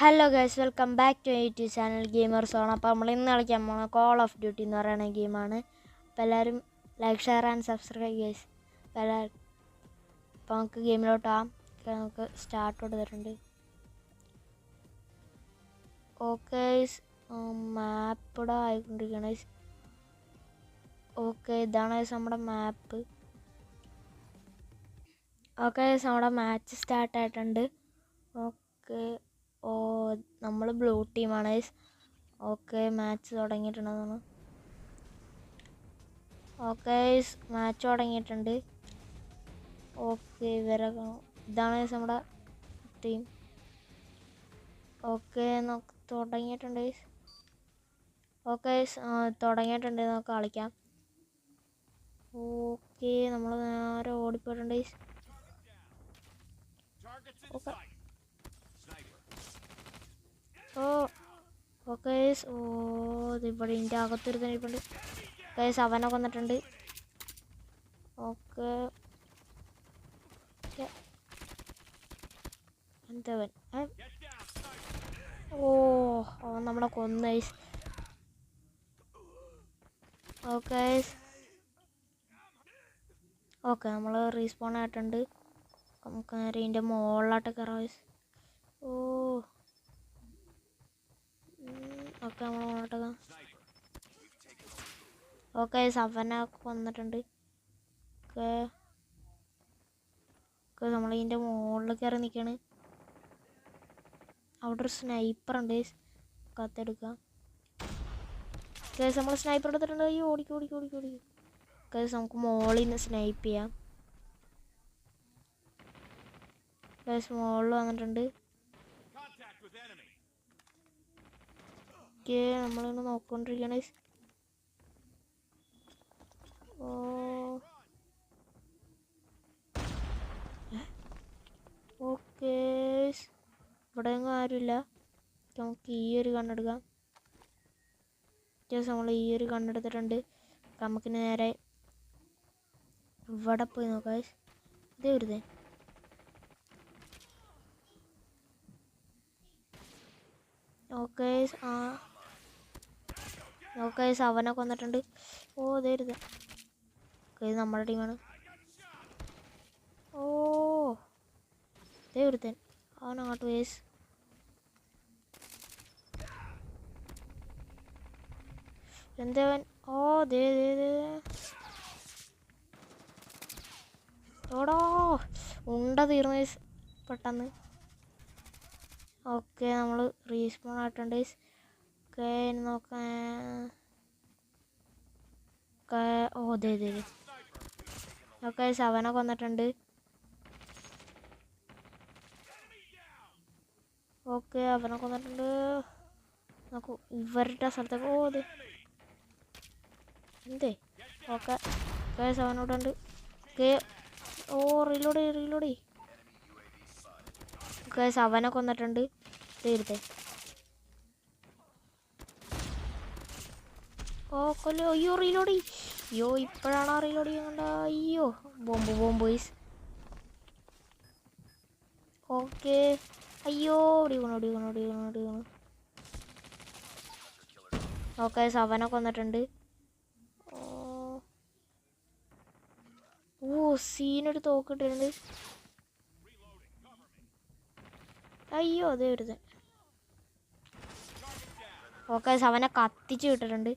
Hello guys, welcome back to YouTube channel gamer zone. അപ്പോൾ നമ്മൾ ഇന്ന് കളിക്കാൻ പോകുന്ന കോൾ ഓഫ് ഡ്യൂട്ടി എന്ന് പറയുന്ന ഗെയിമാണ്. അപ്പോൾ എല്ലാവരും like, share and subscribe guys. അപ്പോൾ നമുക്ക് ഗെയിമിലോട്ടാം. നമുക്ക് സ്റ്റാർട്ട് കൊടുത്തിട്ടുണ്ട്. ഓക്കെ, മാപ്പ് ഇവിടെ ആയിക്കൊണ്ടിരിക്കുകയാണ്. ഓക്കെ, ഇതാണ് നമ്മുടെ മാപ്പ്. ഓക്കെ, നമ്മുടെ മാച്ച് സ്റ്റാർട്ടായിട്ടുണ്ട്. ഓക്കെ, ഓ നമ്മൾ ബ്ലൂ ടീമാണ്. ഓക്കെ, മാച്ച് തുടങ്ങിയിട്ടുണ്ടെന്നാണ്. ഓക്കെ, മാച്ച് തുടങ്ങിയിട്ടുണ്ട്. ഓക്കെ, ഇതാണ് നമ്മുടെ ടീം. ഓക്കെ, നമുക്ക് തുടങ്ങിയിട്ടുണ്ട്. ഓക്കെ, തുടങ്ങിയിട്ടുണ്ട്. നമുക്ക് കളിക്കാം. ഓക്കെ, നമ്മൾ നേരെ ഓടിപ്പോയിട്ടുണ്ട്. ഓക്കെ, ഓക്കെ, ഇവിടെ ഇതിൻ്റെ അകത്തൊരു തന്നെ ഇരിപ്പുണ്ട്. ഗൈസ്, അവനെ കൊന്നിട്ടുണ്ട്. ഓക്കെ, എന്തവൻ അവൻ നമ്മളെ കൊന്നു ഗൈസ്. ഓക്കെ ഓക്കെ, നമ്മൾ റീസ്പോൺ ആയിട്ടുണ്ട്. നമുക്ക് നേരെ ഇതിൻ്റെ മുകളിലോട്ട് കയറാം ഗൈസ്. ഓക്കെ, നമ്മൾ മുകളിലോട്ടേക്കാം. ഓക്കെ, അവനെ കൊന്നിട്ടുണ്ട്. ഓക്കെ, നമ്മൾ ഇതിൻ്റെ മുകളിൽ കയറി നിൽക്കുകയാണ്. അവിടെ ഒരു സ്നൈപ്പർ ഉണ്ട്, കത്തെടുക്കാം. കേസ് നമ്മൾ സ്നൈപ്പർ എടുത്തിട്ടുണ്ട്. അയ്യോ, ഓടിക്കും. കേസ് നമുക്ക് മുകളിൽ നിന്ന് സ്നൈപ്പ് ചെയ്യാം. കേസ് മുകളിൽ വന്നിട്ടുണ്ട്. ഓക്കെ, നമ്മളിങ്ങനെ നോക്കിക്കൊണ്ടിരിക്കുകയാണ്. ഓക്കെ, ഇവിടെ ഒന്നും ആരുമില്ല. നമുക്ക് ഈ ഒരു കണ്ണെടുക്കാം. നമ്മൾ ഈ ഒരു കണ്ണെടുത്തിട്ടുണ്ട്. നമുക്ക് നേരെ ഇവിടെ പോയി നോക്കാം. ഇതേ വരുതേ. ഓക്കെ, ഓക്കെ, അവനെ കൊന്നിട്ടുണ്ട്. ഇതേ വരുതേ. ഓക്കെ, ഇത് നമ്മുടെ ടീമാണ്. ഇതേ വരുതേ. അവനങ്ങോട്ട് വേസ്. എന്തവൻ? ദേ ഓടോ, ഉണ്ട തീർന്നു പെട്ടെന്ന്. ഓക്കെ, നമ്മൾ റീസ്പോൺ ആയിട്ടുണ്ട്. ഓക്കെ, നോക്കാം. ദേ. ഓക്കെ, അവനെ കൊന്നിട്ടുണ്ട്. ഓക്കെ, അവനെ കൊന്നിട്ടുണ്ട്. നോക്കൂ, ഇവരുടെ സ്ഥലത്തേക്ക്. അതെ എന്തേ. ഓക്കെ, അവനോട് ഉണ്ട്. Okay, reload. ഓക്കെ, അവനെ കൊന്നിട്ടുണ്ട്. തീർത്തേ. കൊല്ലോ. അയ്യോ, റീലോഡ്. അയ്യോ, ഇപ്പോഴാണ് റീലോഡ് ചെയ്യണ്ട. അയ്യോ, ബോംബ്. ഓക്കെ, അയ്യോ, ഓടിക്കണം. ഓക്കെ, അവനെ കൊന്നിട്ടുണ്ട്. സീനൊരു തോക്കിട്ടിട്ടുണ്ട്. അയ്യോ, അതേ വരുത്. ഓക്കെ, അവനെ കത്തിച്ച് വിട്ടിട്ടുണ്ട്.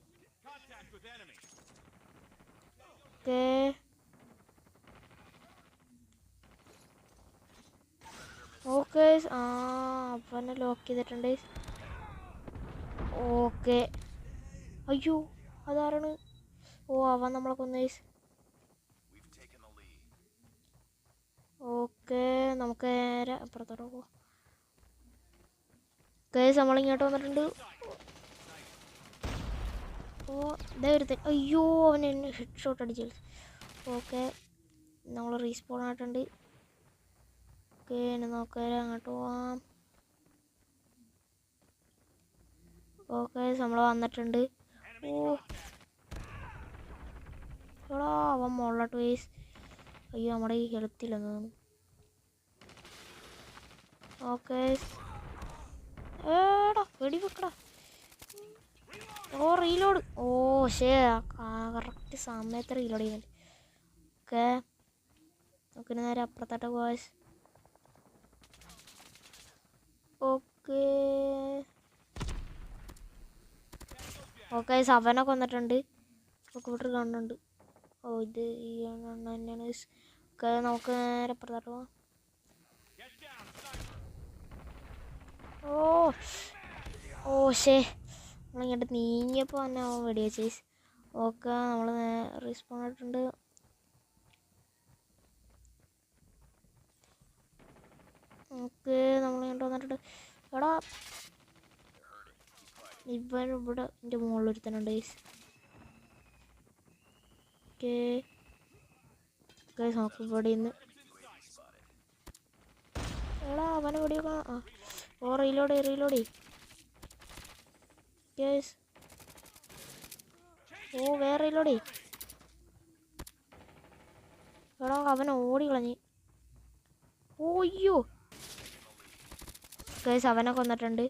ഓക്കെ, അവനെ ലോക്ക് ചെയ്തിട്ടുണ്ട്. ഓക്കെ, അയ്യോ, അതാരാണ്? അവൻ നമ്മളെ കൊന്ന. ഓക്കെ, നമുക്ക് നേരെ അപ്പുറത്തോട്ട് പോകാം. കേസ് നമ്മളിങ്ങോട്ട് വന്നിട്ടുണ്ട്. ഇതേ വരുത്തേ. അയ്യോ, അവൻ എന്നെ ഹെഡ് ഷോട്ട് അടിച്ചു. ഓക്കെ, നമ്മൾ റീസ്പോൺ ആയിട്ടുണ്ട്. ഓക്കെ, നോക്കാം, അങ്ങോട്ട് പോവാം. ഓക്കെ, നമ്മൾ വന്നിട്ടുണ്ട്. അവൻ മുകളിലോട്ട് വേസ്. അയ്യോ, നമ്മുടെ ഈ ഹെൽത്തില്ലെന്ന്. ഓക്കെ, ഏടാ വെടി വെക്കടാ. ഓ റീലോഡ്. ഓ കറക്റ്റ് സമയത്ത് റീലോഡ് ചെയ്യുന്നുണ്ട്. ഓക്കെ നമുക്ക് നേരെ അപ്പുറത്തോട്ട് പോവാസ്. ഓക്കെ ഓക്കെ അവനെ കൊന്നിട്ടുണ്ട്. ഒക്കെ ഇവിടെ കാണുന്നുണ്ട്. ഓ ഇത് ഈ തന്നെയാണ്. ഓക്കെ നമുക്ക് നേരെ അപ്പുറത്തോട്ട് പോവാം. ഓ ഓ നമ്മളിങ്ങോട്ട് നീങ്ങിയപ്പോൾ തന്നെ അവൻ വെടിയ ചേസ്. ഓക്കെ നമ്മൾ റെസ്പോൺ ആയിട്ടുണ്ട്. ഓക്കെ നമ്മളിങ്ങോട്ട് വന്നിട്ടുണ്ട്. എടാ ഇവൻ ഇവിടെ എൻ്റെ മുകളിൽ ഒരുത്തനുണ്ട് ചേസ്. ഓക്കെ നോക്ക് ഇവിടെ നിന്ന്. എടാ അവനെ വെടിയൊക്കെ. ഓ റീലോഡ് കേസ്. ഓ വേറെ റീലോഡ്. എടാ അവൻ ഓടി കളഞ്ഞ്. ഓ അയ്യോ കേസ് അവനെ കൊന്നിട്ടുണ്ട്.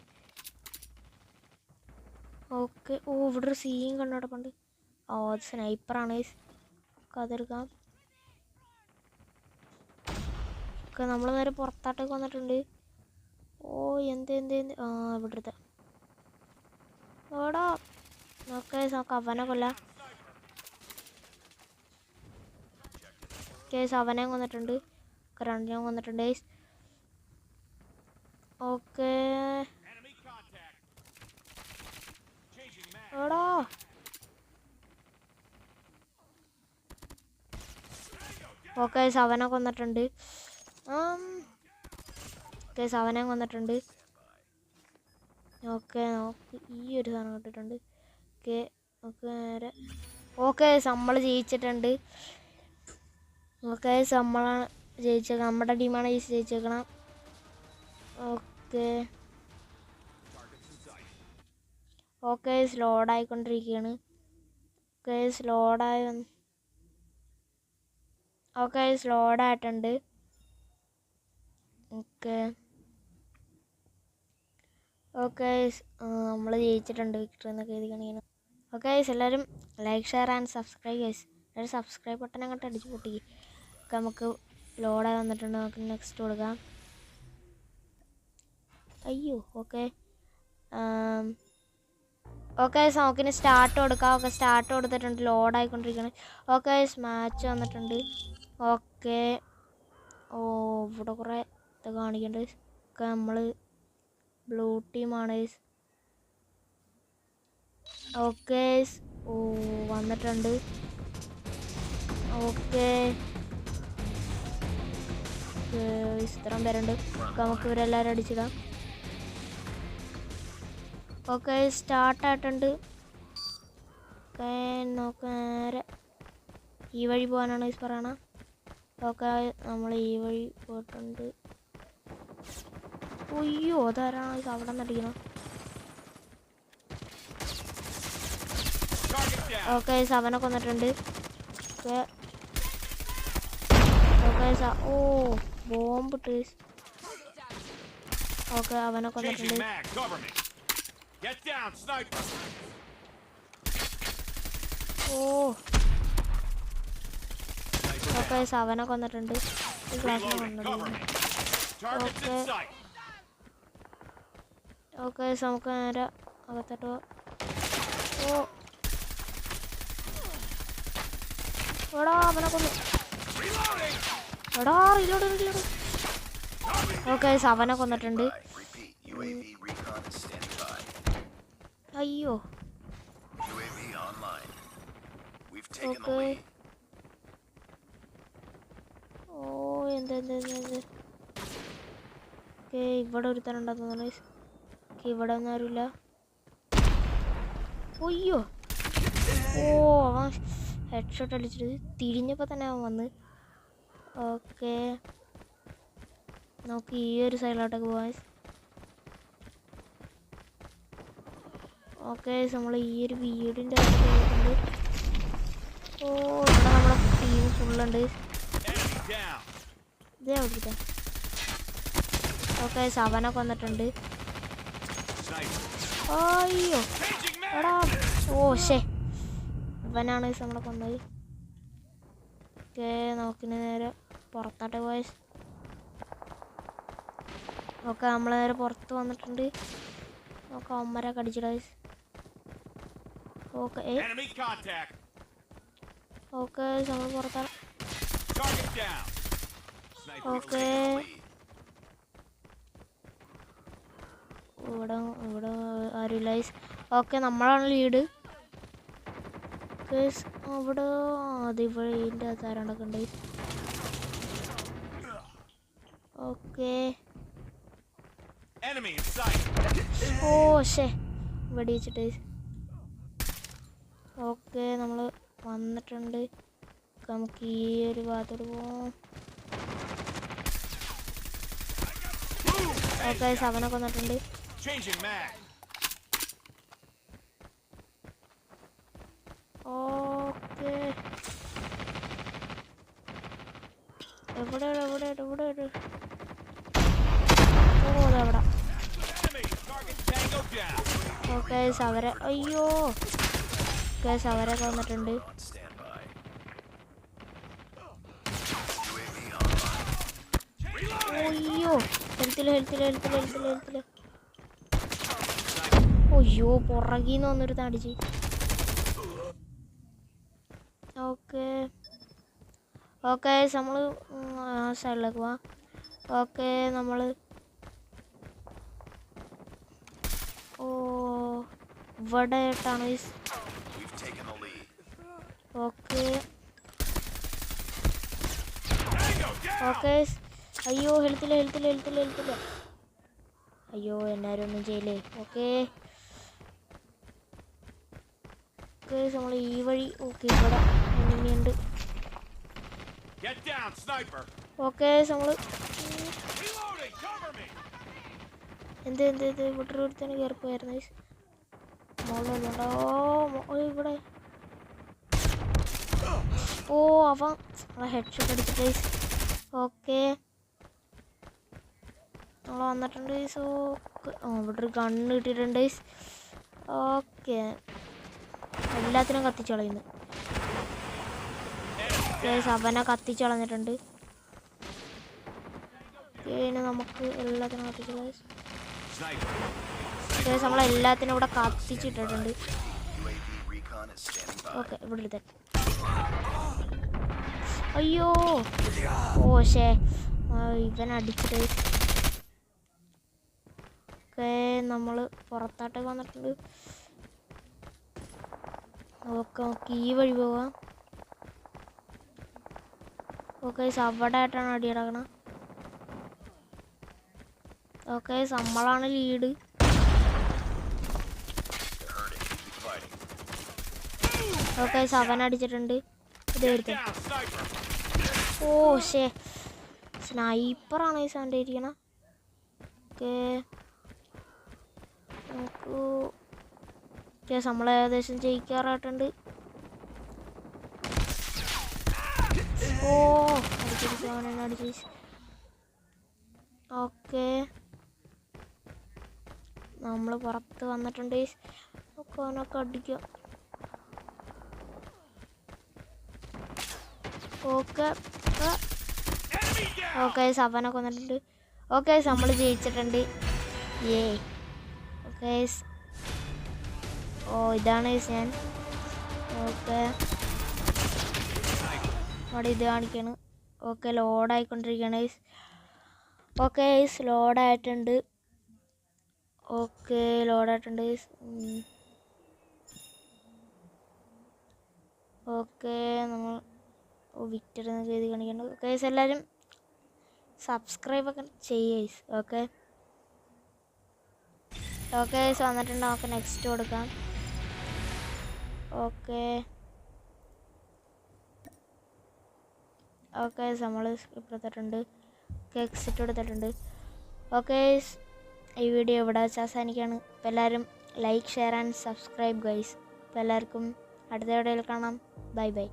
ഓക്കെ ഓ ഇവിടെ ഒരു സീൻ കണ്ടോടപ്പുണ്ട്. ഓ അത് സ്നൈപ്പറാണ് അതെടുക്കാം. ഓക്കെ നമ്മൾ നേരെ പുറത്താട്ടേക്ക് വന്നിട്ടുണ്ട്. ഓ എന്ത് ഇവിടെ എടുത്ത ഓടാ. ഓക്കെ നോക്കാം അവനെ കൊല്ലാം. കേസ് അവനെ കൊന്നിട്ടുണ്ട്. രണ്ടിനെ കൊന്നിട്ടുണ്ട്. ഓക്കെ ഓടാ. ഓക്കെ അവനെ കൊന്നിട്ടുണ്ട്. അവനെ കൊന്നിട്ടുണ്ട്. ഓക്കെ നമുക്ക് ഈ ഒരു സാധനം കിട്ടിയിട്ടുണ്ട്. ഓക്കെ ഓക്കെ നേരെ. ഓക്കെ നമ്മൾ ജയിച്ചിട്ടുണ്ട്. ഓക്കെ നമ്മളാണ് ജയിച്ചേക്കണം. നമ്മുടെ ടീമാണ് ജയിച്ചേക്കണം. ഓക്കെ ഓക്കെ സ്ലോഡായിക്കൊണ്ടിരിക്കുകയാണ്. ഓക്കെ സ്ലോഡായിട്ടുണ്ട്. ഓക്കെ നമ്മൾ ജയിച്ചിട്ടുണ്ട്. വിക്ടറി എന്നൊക്കെ എഴുതി കാണിക്കണം. ഓക്കെ എല്ലാവരും like share and subscribe guys. എല്ലാവരും സബ്സ്ക്രൈബ് ബട്ടൺ അങ്ങോട്ട് അടിച്ച് പൊട്ടിക്കുക. ഒക്കെ നമുക്ക് ലോഡായി വന്നിട്ടുണ്ട്. നമുക്ക് നെക്സ്റ്റ് കൊടുക്കാം. അയ്യോ ഓക്കെ നമുക്കിനി സ്റ്റാർട്ട് കൊടുക്കാം. ഓക്കെ സ്റ്റാർട്ട് കൊടുത്തിട്ടുണ്ട്. ലോഡായിക്കൊണ്ടിരിക്കുകയാണ്. ഓക്കെ മാച്ച് വന്നിട്ടുണ്ട്. ഓക്കെ ഓ ഇവിടെ കുറേ ഇത് കാണിക്കുന്നുണ്ട്. ഒക്കെ നമ്മൾ ബ്ലൂ ടീമാണ്. ഓക്കെ ഓ വന്നിട്ടുണ്ട്. ഓക്കെ ഇത്രയും പേരുണ്ട്. നമുക്ക് ഇവരെല്ലാവരും അടിച്ചിടാം. ഓക്കെ സ്റ്റാർട്ടായിട്ടുണ്ട്. ഓക്കെ നോക്ക് നേരെ ഈ വഴി പോകാനാണ് പറയണ. ഓക്കെ നമ്മൾ ഈ വഴി പോയിട്ടുണ്ട്. അയ്യോ അതാരാണ് അവിടെ നിന്ന് അടിക്കണം. ഓക്കെ അവനെ കൊന്നിട്ടുണ്ട്. ഓക്കെ ഓ ബോംബ് ഇട്ട്. ഓക്കെ അവനെ കൊന്നിട്ടുണ്ട്. ഓ ഓക്കെ അവനെ കൊന്നിട്ടുണ്ട്. ഈ ക്ലാസ്സിനെ കൊന്നിട്ടുണ്ട്. ഓക്കെ ഓക്കെ നമുക്ക് നേരെ അകത്തോട്ട് പോവാം. ഓ എടാ അവനെ കൊന്നു. എടാ റീലോഡ്. ഓക്കെ അവനെ കൊന്നിട്ടുണ്ട്. അയ്യോ ഓക്കെ ഓ എന്ത് ഓക്കെ ഇവിടെ ഒരുത്തനുണ്ടെന്ന് തോന്നുന്നു. ഇവിടെ ഒന്നും ആരുമില്ല. അയ്യോ ഓ അവൻ ഹെഡ് ഷോട്ട് അടിച്ചിട്ട് തിരിഞ്ഞപ്പോൾ തന്നെ അവൻ വന്ന്. ഓക്കെ നമുക്ക് ഈ ഒരു സൈഡിലോട്ടൊക്കെ പോവാൻ. ഓക്കെ നമ്മൾ ഈ ഒരു വീടിൻ്റെ അകത്ത് പോയിട്ടുണ്ട്. ഓ ഇവിടെ നമ്മുടെ ടീം ഫുള്ളുണ്ട്. ഇതേ അവിടുത്തെ. ഓക്കെ അവനെ കൊന്നിട്ടുണ്ട്. അയ്യോ എടാ ഓ ശേ ഇവനാണ് നമ്മളെ കൊന്നത്. ഓക്കെ നമുക്കിനി നേരെ പുറത്താട്ടെ ഗൈസ്. ഓക്കെ നമ്മൾ നേരെ പുറത്ത് വന്നിട്ടുണ്ട്. നമുക്ക് അമ്മരൊക്കെ അടിച്ചു ഗൈസ്. ഓക്കെ ഓക്കെ നമ്മൾ പുറത്താണ്. ഓക്കെ ഇവിടെ ഇവിടെ ആരുമില്ല ഗൈസ്. ഓക്കെ നമ്മളാണ് ലീഡ് ഗൈസ്. അവിടെ അതിവിടെ ഇതിൻ്റെ അകത്താരണ്ടൊക്കെ ഉണ്ട്. ഓക്കെ ഓ ശേ വെടിവെച്ചിട്ട്. ഓക്കെ നമ്മൾ വന്നിട്ടുണ്ട്. നമുക്ക് ഈ ഒരു ഭാഗത്തോട്ട് പോവാം. ഓക്കെ അവനൊക്കെ വന്നിട്ടുണ്ട്. ഓക്കെ എവിടെ എവിടെ എവിടെ എവിടെ ഓ അതെവിടെ. ഓക്കെ അവരെ അയ്യോ കേസ് അവരൊക്കെ വന്നിട്ടുണ്ട്. അയ്യോ ഹെൽത്തില് ഹെൽത്തില് ഹെൽത്തില് ഹെൽത്തില് ഹെൽത്തില് അയ്യോ പുറകീന്ന് വന്നൊരു തടിച്ച്. ഓക്കെ ഓക്കെ നമ്മൾ സൈഡിലേക്ക് പോവാം. ഓക്കെ നമ്മൾ ഓ ഇവിടെ ആയിട്ടാണ്. ഓക്കെ ഓക്കെ അയ്യോ ഹെൽത്തില്ല ഹെൽത്തില്ല ഹെൽത്തില്ല ഹെൽത്തില്ല അയ്യോ എന്നാരും ഒന്നും ചെയ്യില്ലേ. ഓക്കെ ഓക്കെ നമ്മൾ ഈ വഴി. ഓക്കെ ഇവിടെ എനിമിയുണ്ട്. ഓക്കെ നമ്മൾ എന്ത് എന്ത് ഇത് ഇവിടെ ഒരുത്തന്നെ കയറിപ്പോയായിരുന്നു മോളുണ്ടോ ഇവിടെ. ഓ അവൻ ഹെഡ്ഷോട്ട് അടിച്ചിട്ട്. ഓക്കെ നമ്മൾ വന്നിട്ടുണ്ട്. സോ ഇവിടെ ഒരു ഗണ്ണ് കിട്ടിയിട്ടുണ്ട്. ഓക്കെ എല്ലാത്തിനും കത്തിച്ച് കളയുന്നു. അവനെ കത്തിച്ച് കളഞ്ഞിട്ടുണ്ട്. ഇനി നമുക്ക് എല്ലാത്തിനും കത്തിച്ച് നമ്മളെല്ലാത്തിനും ഇവിടെ കത്തിച്ചിട്ടിട്ടുണ്ട്. ഓക്കെ ഇവിടെ എടുത്ത അയ്യോ ഓ ശേ ഇവൻ അടിച്ചിട്ട്. ഓക്കെ നമ്മൾ പുറത്താട്ടൊക്കെ വന്നിട്ടുണ്ട്. ഓക്കെ നമുക്ക് ഈ വഴി പോവാം. ഓക്കെ അവിടെ ആയിട്ടാണ് അടി കിടക്കണം. ഓക്കെ നമ്മളാണ് ലീഡ്. ഓക്കെ അവൻ അടിച്ചിട്ടുണ്ട്. ഇത് എടുത്ത് ഓ ശേ സ്നൈപ്പറാണ് ഈ സൗണ്ട് ഇരിക്കണം. ഓക്കെ നമുക്ക് നമ്മൾ ഏകദേശം ജയിക്കാറായിട്ടുണ്ട്. ഓ അടിച്ചിരിക്കും അവനെ അടിച്ച്. ഓക്കെ നമ്മൾ പുറത്ത് വന്നിട്ടുണ്ട്. ഒക്കെ അവനൊക്കെ അടിക്കുക. ഓക്കെ ഓക്കെ അവനൊക്കെ വന്നിട്ടുണ്ട്. ഓക്കെ നമ്മൾ ജയിച്ചിട്ടുണ്ട്. ഏ ഓക്കെ ഓ ഇതാണ് ഞാൻ. ഓക്കെ അവിടെ ഇത് കാണിക്കാണ്. ഓക്കെ ലോഡായിക്കൊണ്ടിരിക്കുകയാണ്. ഓക്കെ ലോഡായിട്ടുണ്ട്. ഓക്കെ ലോഡായിട്ടുണ്ട്. ഓക്കെ നമ്മൾ വിക്ടർ എന്നൊക്കെ എഴുതി കാണിക്കുന്നുണ്ട്. ഓക്കെ എല്ലാവരും സബ്സ്ക്രൈബൊക്കെ ചെയ്യേസ്. ഓക്കെ ഓക്കെ വന്നിട്ടുണ്ട്. നമുക്ക് നെക്സ്റ്റ് കൊടുക്കാം. ഓക്കെ ഓക്കെ നമ്മൾ ഇപ്പോഴത്തിട്ടുണ്ട്. എക്സിറ്റ് എടുത്തിട്ടുണ്ട്. ഓക്കെ ഈ വീഡിയോ ഇവിടെ വെച്ച് അവസാനിക്കുകയാണ്. അപ്പോൾ എല്ലാവരും like share and subscribe guys. അപ്പോൾ എല്ലാവർക്കും അടുത്ത വീഡിയോയിൽ കാണാം. Bye bye.